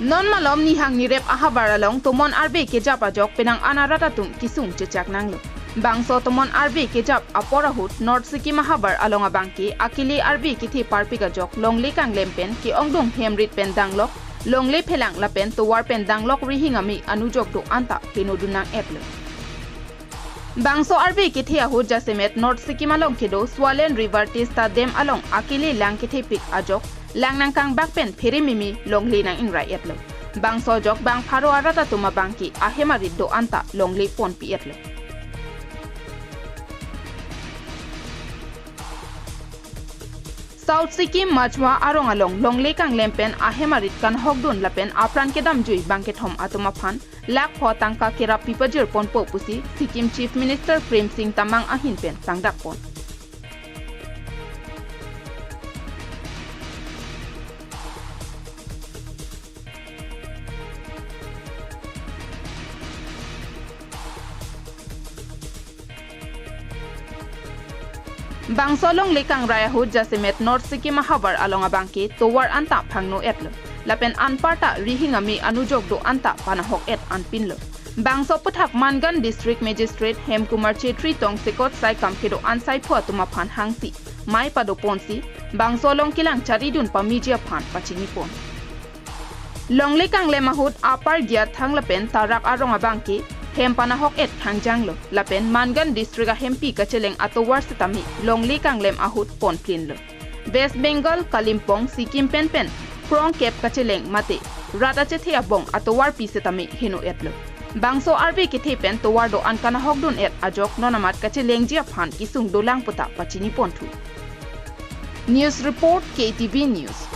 Non malom ni hang ni rep ahabar along tomon arbe ke jap ajok penang anarata tum kisung cecak nanglo. Bangso tomon arbe ke jap aporahut North Sikim ahabar along abangke akili arbe ke the parpika jok longle kanglem pen ke ongdong hemrit pen danglok longle phelang la pen tovar pen danglok rihingami anujok do anta kenodunang eple. Bangso arbe ke the ahut jasemet North Sikim along kedo Swalen River Tista Dam along akili lang ke the pik ajok lang nang kang bakpen pheri mimi longle nang ingrai etlo bangso jok bang pharo arata tuma bangki ahemarit do anta longle pon pi etlo South Sikkim Majwa arong along longle kang lempen ahemarit kan hokdun lapen apran kedam jui bangke thom atuma phan lak pho tangka kera pipajir pon po pusi Sikkim Chief Minister Prem Singh Tamang ahin pen sangdak pon Bangsolong lekang raya hut jasemet North Sikkim habar along abangke tovar anta phangno etlo lapen anparta rihingami anujok do anta kanahok et anpinlo bangso puthak Mangan District Magistrate Hemkumar Chetri tong sekot sai kamkedo ansai pho tuma phan hangsi mai pado ponsi bangsolong kilang charidun pamijia phan pachini pon longle kang lemahut apar gia thanglapen tarak arong abangke Hempana hok et hangjanglo lapen Mangan district a hempi kacheleng atowar setami longle kanglem ahut pon plinlo West Bengal Kalimpong Sikkim pen prong kep kacheleng mate rata chethe abong atowar pi setami hinu etlo bangso arbe ke thepen towar do ankana hok dun et ajok nonamat kacheleng jia phan kisung dolang puta pachini pontu News report KTV News